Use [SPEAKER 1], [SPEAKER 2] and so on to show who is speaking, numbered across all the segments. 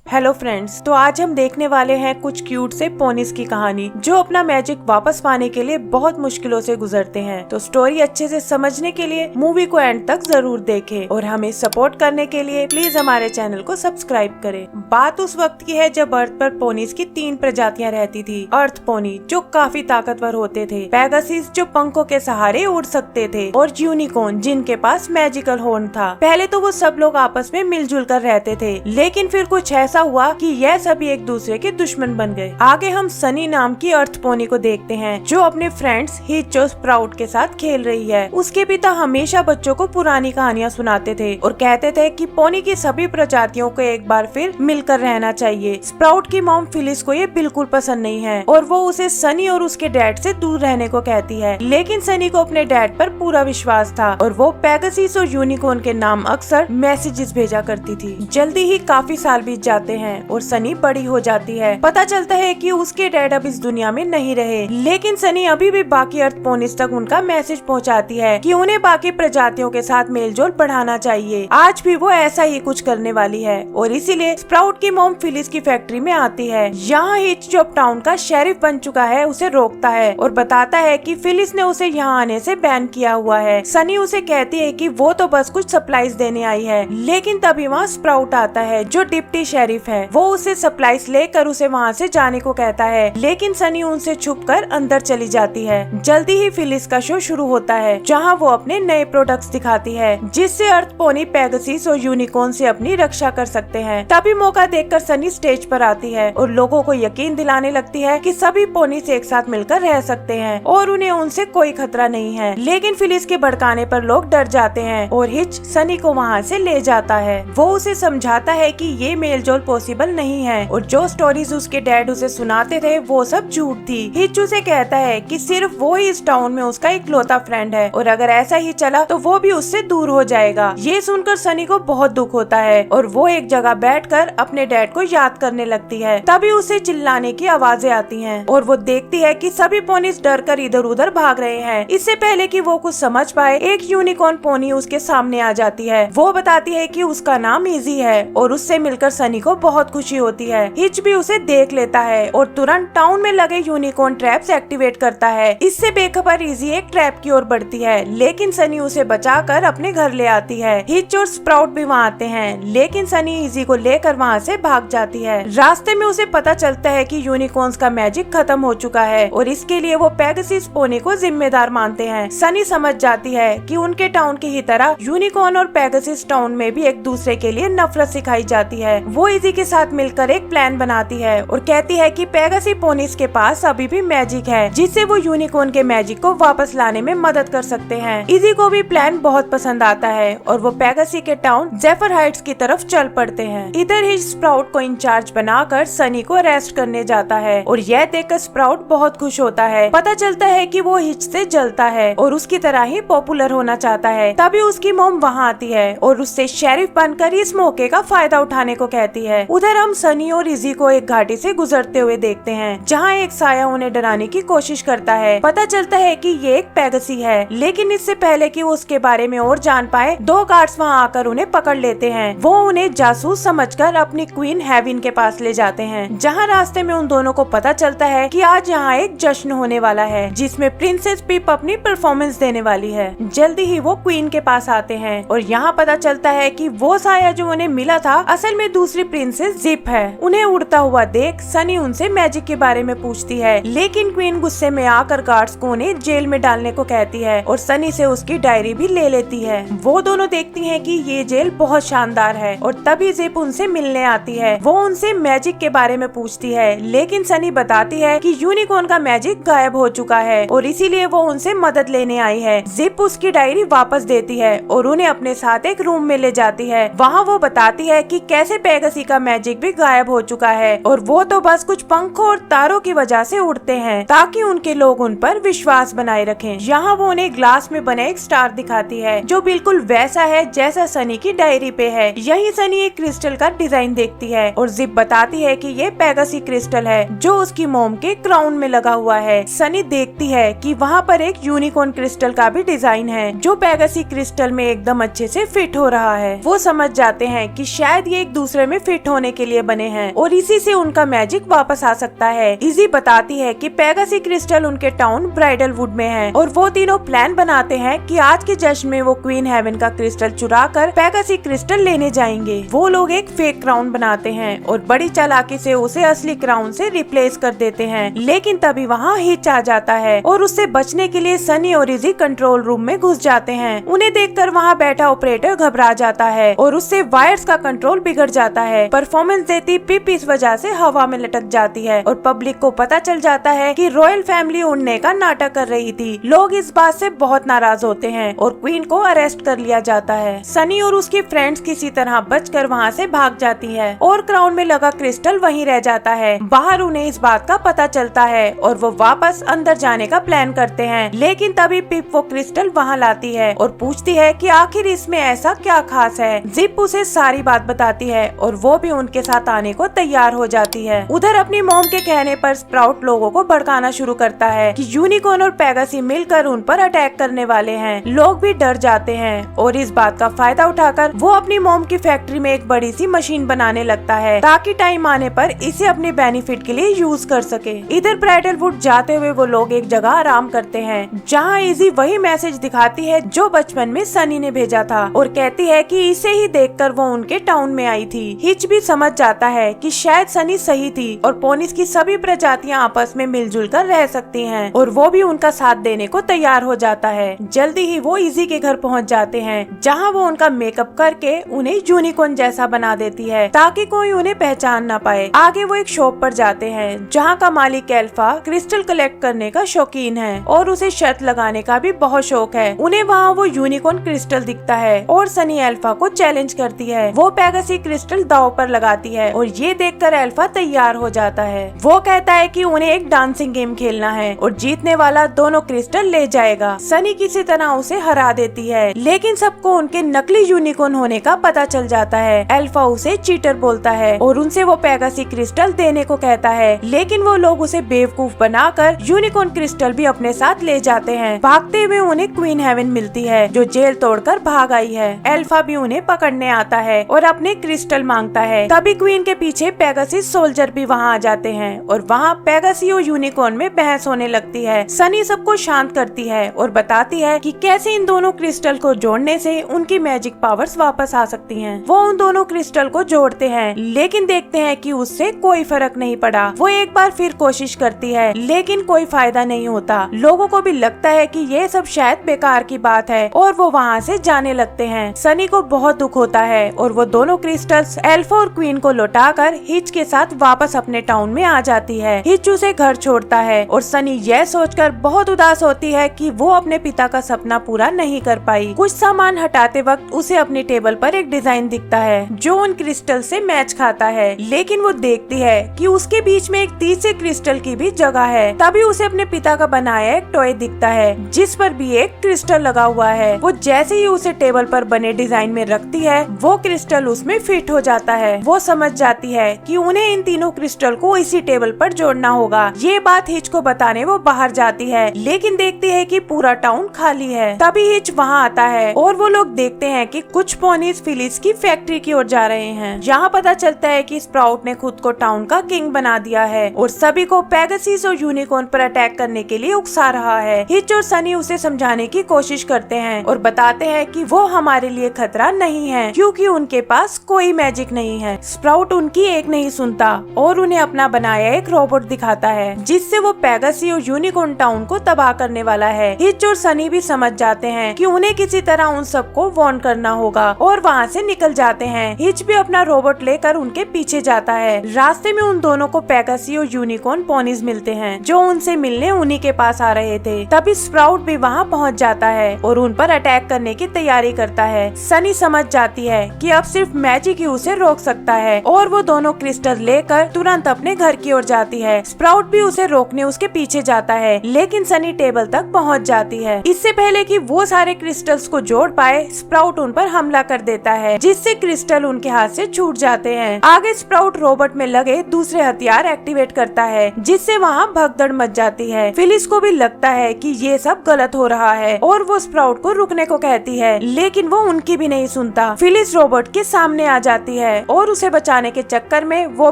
[SPEAKER 1] Hello friends, तो आज हम देखने वाले हैं कुछ क्यूट से पोनीज की कहानी जो अपना मैजिक वापस पाने के लिए बहुत मुश्किलों से गुजरते हैं। तो स्टोरी अच्छे से समझने के लिए मूवी को एंड तक जरूर देखें और हमें सपोर्ट करने के लिए प्लीज हमारे चैनल को सब्सक्राइब करें। बात उस वक्त की है जब अर्थ पर पोनीज की 3 प्रजातियां रहती थी। अर्थ पोनी जो काफी ताकतवर होते थे, पेगासस जो पंखों के सहारे उड़ सकते थे और यूनिकॉर्न जिनके पास मैजिकल हॉर्न था। पहले तो वो सब लोग आपस में मिलजुल कर रहते थे, लेकिन फिर कुछ ऐसा हुआ कि यह सभी एक दूसरे के दुश्मन बन गए। आगे हम सनी नाम की अर्थ पोनी को देखते हैं जो अपने फ्रेंड्स हिच स्प्राउट के साथ खेल रही है। उसके पिता हमेशा बच्चों को पुरानी कहानियां सुनाते थे और कहते थे कि पोनी की सभी प्रजातियों को एक बार फिर मिलकर रहना चाहिए। स्प्राउट की मॉम फिलिस को ये बिल्कुल पसंद नहीं है और वो उसे सनी और उसके डैड से दूर रहने को कहती है, लेकिन सनी को अपने डैड पर पूरा विश्वास था और वो पेगासस और यूनिकॉर्न के नाम अक्सर मैसेजेस भेजा करती थी। जल्दी ही काफी साल बीत जाते हैं और सनी बड़ी हो जाती है। पता चलता है कि उसके डैड अब इस दुनिया में नहीं रहे, लेकिन सनी अभी भी बाकी अर्थ पोनीज तक उनका मैसेज पहुंचाती है कि उन्हें बाकी प्रजातियों के साथ मेलजोल बढ़ाना चाहिए। आज भी वो ऐसा ही कुछ करने वाली है और इसीलिए स्प्राउट की मॉम फिलिस की फैक्ट्री में आती है। यहाँ हिच जो टाउन का शेरिफ बन चुका है उसे रोकता है और बताता है कि फिलिस ने उसे यहाँ आने से बैन किया हुआ है। सनी उसे कहती है कि वो तो बस कुछ सप्लाईज देने आई है, लेकिन तभी वहाँ स्प्राउट आता है जो डिप्टी शेरिफ है। वो उसे सप्लाईज लेकर उसे वहाँ से जाने को कहता है, लेकिन सनी उनसे छुपकर अंदर चली जाती है। जल्दी ही फिलिस का शो शुरू होता है जहाँ वो अपने नए प्रोडक्ट्स दिखाती है जिससे अर्थ पोनी पेगासस और यूनिकॉर्न से अपनी रक्षा कर सकते हैं। तभी मौका देखकर सनी स्टेज पर आती है और लोगों को यकीन दिलाने लगती है कि सभी पोनीज एक साथ मिलकर रह सकते हैं और उन्हें उनसे कोई खतरा नहीं है। लेकिन फिलिस के भड़काने पर लोग डर जाते हैं और हिच सनी को वहाँ से ले जाता है। वो उसे समझाता है कि ये मेलजोल पॉसिबल नहीं है और जो स्टोरीज उसके डैड उसे सुनाते थे वो सब झूठ थी। हिच उसे कहता है कि सिर्फ वो ही इस टाउन में उसका इकलौता फ्रेंड है और अगर ऐसा ही चला तो वो भी उससे दूर हो जाएगा। ये सुनकर सनी को बहुत दुख होता है और वो एक जगह बैठकर अपने डैड को याद करने लगती है। तभी उसे चिल्लाने की आवाजें आती हैं और वो देखती है कि सभी पोनीज डर कर इधर उधर भाग रहे हैं। इससे पहले कि वो कुछ समझ पाए एक यूनिकॉर्न पोनी उसके सामने आ जाती है। वो बताती है कि उसका नाम इजी है और उससे मिलकर सनी को बहुत खुशी होती है। हिच भी उसे देख लेता है और तुरंत टाउन में लगे यूनिकॉर्न ट्रैप्स एक्टिवेट करता है। इससे बेखबर इजी एक ट्रैप की ओर बढ़ती है, लेकिन सनी उसे बचाकर अपने घर ले आती है। हिच और स्प्राउट भी वहाँ आते हैं, लेकिन सनी इजी को लेकर वहाँ से भाग जाती है। रास्ते में उसे पता चलता है कि यूनिकॉर्न्स का मैजिक खत्म हो चुका है और इसके लिए वो पेगासस पोनी को जिम्मेदार मानते हैं। सनी समझ जाती है कि उनके टाउन की ही तरह यूनिकॉर्न और पेगासस टाउन में भी एक दूसरे के लिए नफरत सिखाई जाती है। वो इजी के साथ मिलकर एक प्लान बनाती है और कहती है कि पेगासस पोनीज के पास अभी भी मैजिक है जिससे वो यूनिकॉर्न के मैजिक को वापस लाने में मदद कर सकते हैं। इजी को भी प्लान बहुत पसंद आता है और वो पेगासस के टाउन जेफर हाइट्स की तरफ चल पड़ते हैं। इधर ही स्प्राउट को इंचार्ज बनाकर सनी को अरेस्ट करने जाता है और यह देखकर स्प्राउट बहुत खुश होता है। पता चलता है कि वो हिच से जलता है और उसकी तरह ही पॉपुलर होना चाहता है। तभी उसकी मॉम वहाँ आती है और उससे शेरिफ बनकर इस मौके का फायदा उठाने को कहती है। उधर हम सनी और इजी को एक घाटी से गुजरते हुए देखते हैं जहाँ एक साया उन्हें डराने की कोशिश करता है। पता चलता है कि ये एक पेगासी है, लेकिन इससे पहले कि वो उसके बारे में और जान पाए 2 गार्ड्स वहाँ आकर उन्हें पकड़ लेते हैं। वो उन्हें जासूस समझकर अपनी क्वीन हेविन के पास ले जाते हैं, जहाँ रास्ते में उन दोनों को पता चलता है कि आज यहाँ एक जश्न होने वाला है जिसमें प्रिंसेस पिप अपनी परफॉर्मेंस देने वाली है। जल्दी ही वो क्वीन के पास आते हैं और यहाँ पता चलता है कि वो साया जो उन्हें मिला था असल में दूसरी प्रिंसेस जिप है। उन्हें उड़ता हुआ देख सनी उनसे मैजिक के बारे में पूछती है, लेकिन क्वीन गुस्से में आकर गार्ड्स को उन्हें जेल में डालने को कहती है और सनी से उसकी डायरी भी ले लेती है। वो दोनों देखती हैं कि ये जेल बहुत शानदार है और तभी जिप उनसे मिलने आती है। वो उनसे मैजिक के बारे में पूछती है, लेकिन सनी बताती है कि यूनिकॉर्न का मैजिक गायब हो चुका है और इसीलिए वो उनसे मदद लेने आई है। जिप उसकी डायरी वापस देती है और उन्हें अपने साथ एक रूम में ले जाती है। वहाँ वो बताती है कि कैसे पेगासी का मैजिक भी गायब हो चुका है और वो तो बस कुछ पंखों और तारों की वजह से उड़ते हैं ताकि उनके लोग उन पर विश्वास बनाए रखें। यहाँ वो उन्हें ग्लास में बने एक स्टार दिखाती है जो बिल्कुल वैसा है जैसा सनी की डायरी पे है। यही सनी एक क्रिस्टल का डिजाइन देखती है और जिप बताती है कि ये पेगासी क्रिस्टल है जो उसकी मोम के क्राउन में लगा हुआ है। सनी देखती है कि वहाँ पर एक यूनिकॉर्न क्रिस्टल का भी डिजाइन है जो पेगासी क्रिस्टल में एकदम अच्छे से फिट हो रहा है। वो समझ जाते हैं कि शायद ये एक दूसरे में फिट फिट होने के लिए बने हैं और इसी से उनका मैजिक वापस आ सकता है। इजी बताती है कि पेगासी क्रिस्टल उनके टाउन ब्राइडल वुड में है और वो तीनों प्लान बनाते हैं कि आज के जश्न में वो क्वीन हेवन का क्रिस्टल चुरा कर पेगासी क्रिस्टल लेने जाएंगे। वो लोग एक फेक क्राउन बनाते हैं और बड़ी चालाकी से उसे असली क्राउन से रिप्लेस कर देते हैं, लेकिन तभी वहाँ हिच आ जाता है और उससे बचने के लिए सनी और इजी कंट्रोल रूम में घुस जाते हैं। उन्हें देखकर वहाँ बैठा ऑपरेटर घबरा जाता है और उससे वायर्स का कंट्रोल बिगड़ जाता है। परफॉर्मेंस देती पिप इस वजह से हवा में लटक जाती है और पब्लिक को पता चल जाता है कि रॉयल फैमिली उड़ने का नाटक कर रही थी। लोग इस बात से बहुत नाराज होते हैं और क्वीन को अरेस्ट कर लिया जाता है। सनी और उसकी फ्रेंड्स किसी तरह बचकर वहाँ से भाग जाती है और क्राउन में लगा क्रिस्टल वहीं रह जाता है। बाहर उन्हें इस बात का पता चलता है और वो वापस अंदर जाने का प्लान करते हैं, लेकिन तभी पिप वो क्रिस्टल वहाँ लाती है और पूछती है कि आखिर इसमें ऐसा क्या खास है। जिप उसे सारी बात बताती है और वो भी उनके साथ आने को तैयार हो जाती है। उधर अपनी मॉम के कहने पर स्प्राउट लोगों को भड़काना शुरू करता है कि यूनिकॉर्न और पेगासी मिलकर उन पर अटैक करने वाले हैं। लोग भी डर जाते हैं और इस बात का फायदा उठाकर वो अपनी मॉम की फैक्ट्री में एक बड़ी सी मशीन बनाने लगता है ताकि टाइम आने पर इसे अपने बेनिफिट के लिए यूज कर सके। इधर ब्राइडल वुड जाते हुए वो लोग एक जगह आराम करते हैं जहाँ इजी वही मैसेज दिखाती है जो बचपन में सनी ने भेजा था और कहती है कि इसे ही देखकर वो उनके टाउन में आई थी। हिच भी समझ जाता है कि शायद सनी सही थी और पोनिस की सभी प्रजातियां आपस में मिलजुल कर रह सकती हैं और वो भी उनका साथ देने को तैयार हो जाता है। जल्दी ही वो इजी के घर पहुंच जाते हैं जहां वो उनका मेकअप करके उन्हें यूनिकॉर्न जैसा बना देती है ताकि कोई उन्हें पहचान न पाए। आगे वो एक शॉप पर जाते हैं जहां का मालिक एल्फा क्रिस्टल कलेक्ट करने का शौकीन है और उसे शर्त लगाने का भी बहुत शौक है। उन्हें वहाँ वो यूनिकॉर्न क्रिस्टल दिखता है और सनी एल्फा को चैलेंज करती है। वो पेगासी क्रिस्टल दांव पर लगाती है और ये देखकर एल्फा तैयार हो जाता है। वो कहता है कि उन्हें एक डांसिंग गेम खेलना है और जीतने वाला दोनों क्रिस्टल ले जाएगा। सनी किसी तरह उसे हरा देती है, लेकिन सबको उनके नकली यूनिकॉर्न होने का पता चल जाता है। एल्फा उसे चीटर बोलता है और उनसे वो पेगासी क्रिस्टल देने को कहता है, लेकिन वो लोग उसे बेवकूफ बनाकर यूनिकॉर्न क्रिस्टल भी अपने साथ ले जाते हैं। भागते हुए उन्हें क्वीन हेवन मिलती है जो जेल तोड़कर भाग आई है। एल्फा भी उन्हें पकड़ने आता है और अपने क्रिस्टल मांगता है। तभी क्वीन के पीछे पेगासी सोल्जर भी वहाँ आ जाते हैं और वहाँ पेगासी और यूनिकॉर्न में बहस होने लगती है। सनी सबको शांत करती है और बताती है कि कैसे इन दोनों क्रिस्टल को जोड़ने से उनकी मैजिक पावर्स वापस आ सकती हैं। वो उन दोनों क्रिस्टल को जोड़ते हैं, लेकिन देखते हैं कि उससे कोई फर्क नहीं पड़ा। वो एक बार फिर कोशिश करती है, लेकिन कोई फायदा नहीं होता। लोगों को भी लगता है कि ये सब शायद बेकार की बात है और वो वहाँ से जाने लगते हैं। सनी को बहुत दुख होता है और वो दोनों क्रिस्टल्स एल्फा और क्वीन को लौटाकर हिच के साथ वापस अपने टाउन में आ जाती है। हिच उसे घर छोड़ता है और सनी यह सोचकर बहुत उदास होती है कि वो अपने पिता का सपना पूरा नहीं कर पाई। कुछ सामान हटाते वक्त उसे अपनी टेबल पर एक डिजाइन दिखता है जो उन क्रिस्टल से मैच खाता है, लेकिन वो देखती है कि उसके बीच में एक तीसरे क्रिस्टल की भी जगह है। तभी उसे अपने पिता का बनाया एक टॉय दिखता है जिस पर भी एक क्रिस्टल लगा हुआ है। वो जैसे ही उसे टेबल पर बने डिजाइन में रखती है, वो क्रिस्टल उसमें फिट हो जाता है। वो समझ जाती है कि उन्हें इन तीनों क्रिस्टल को इसी टेबल पर जोड़ना होगा। ये बात हिच को बताने वो बाहर जाती है, लेकिन देखती है कि पूरा टाउन खाली है। तभी हिच वहाँ आता है और वो लोग देखते हैं कि कुछ पोनीज फिलिस की फैक्ट्री की ओर जा रहे हैं। यहाँ पता चलता है कि स्प्राउट ने खुद को टाउन का किंग बना दिया है और सभी को पेगासीज और यूनिकॉर्न पर अटैक करने के लिए उकसा रहा है। हिच और सनी उसे समझाने की कोशिश करते हैं और बताते हैं कि वो हमारे लिए खतरा नहीं है क्योंकि उनके पास कोई मैजिक नहीं है। स्प्राउट उनकी एक नहीं सुनता और उन्हें अपना बनाया एक रोबोट दिखाता है जिससे वो पेगासी और यूनिकॉर्न टाउन को तबाह करने वाला है। हिच और सनी भी समझ जाते हैं कि उन्हें किसी तरह उन सबको वार्न करना होगा और वहाँ से निकल जाते हैं। हिच भी अपना रोबोट लेकर उनके पीछे जाता है। रास्ते में उन दोनों को पेगासी और यूनिकॉर्न पोनीज मिलते हैं जो उनसे मिलने उन्हीं के पास आ रहे थे। तभी स्प्राउट भी वहाँ पहुँच जाता है और उन पर अटैक करने की तैयारी करता है। सनी समझ जाती है कि अब सिर्फ मैजिक ही उसे रोक सकता है और वो दोनों क्रिस्टल लेकर तुरंत अपने घर की ओर जाती है। स्प्राउट भी उसे रोकने उसके पीछे जाता है, लेकिन सनी टेबल तक पहुंच जाती है। इससे पहले कि वो सारे क्रिस्टल्स को जोड़ पाए, स्प्राउट उन पर हमला कर देता है जिससे क्रिस्टल उनके हाथ से छूट जाते हैं। आगे स्प्राउट रोबोट में लगे दूसरे हथियार एक्टिवेट करता है जिससे वहाँ भगदड़ मच जाती है। फिलिस को भी लगता है कि ये सब गलत हो रहा है और वो स्प्राउट को रुकने को कहती है, लेकिन वो उनकी भी नहीं सुनता। फिलिस रोबोट के सामने आ जाती है और उसे बचाने के चक्कर में वो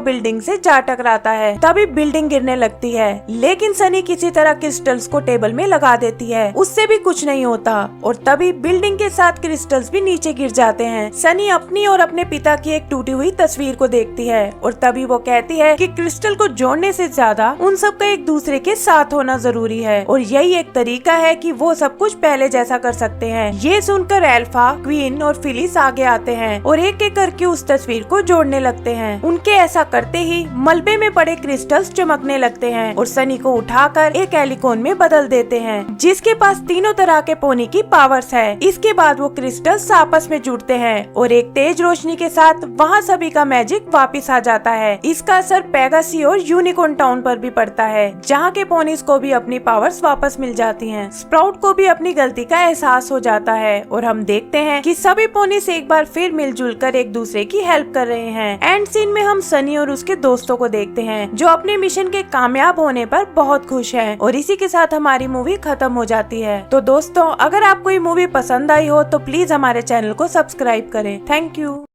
[SPEAKER 1] बिल्डिंग से जा टकराता है। तभी बिल्डिंग गिरने लगती है, लेकिन सनी किसी तरह क्रिस्टल्स को टेबल में लगा देती है, उससे भी कुछ नहीं होता और तभी बिल्डिंग के साथ क्रिस्टल्स भी नीचे गिर जाते हैं। सनी अपनी और अपने पिता की एक टूटी हुई तस्वीर को देखती है और तभी वो कहती है कि क्रिस्टल को जोड़ने से ज्यादा उन सब का एक दूसरे के साथ होना जरूरी है और यही एक तरीका है कि वो सब कुछ पहले जैसा कर सकते हैं। ये सुनकर एल्फा, क्वीन और फिलिस आगे आते हैं और एक एक करके उस तस्वीर को जोड़ने लगते हैं। उनके ऐसा करते ही मलबे में पड़े क्रिस्टल्स चमकने लगते हैं और सनी को उठाकर एक एलिकॉन में बदल देते हैं, जिसके पास तीनों तरह के पोनी की पावर्स है। इसके बाद वो क्रिस्टल्स आपस में जुड़ते हैं और एक तेज रोशनी के साथ वहाँ सभी का मैजिक वापिस आ जाता है। इसका असर पेगासी और यूनिकॉर्न टाउन पर भी पड़ता है, जहाँ के पोनीज को भी अपनी पावर्स वापस मिल जाती हैं। स्प्राउट को भी अपनी गलती का एहसास हो जाता है और हम देखते हैं कि सभी पोनीज एक बार फिर मिलजुल कर एक दूसरे की हेल्प कर रहे हैं। एंड सीन में हम सनी और उसके दोस्तों को देखते हैं जो अपने मिशन के कामयाब होने पर बहुत खुश हैं और इसी के साथ हमारी मूवी खत्म हो जाती है। तो दोस्तों, अगर आपको ये मूवी पसंद आई हो तो प्लीज हमारे चैनल को सब्सक्राइब करें। Thank you.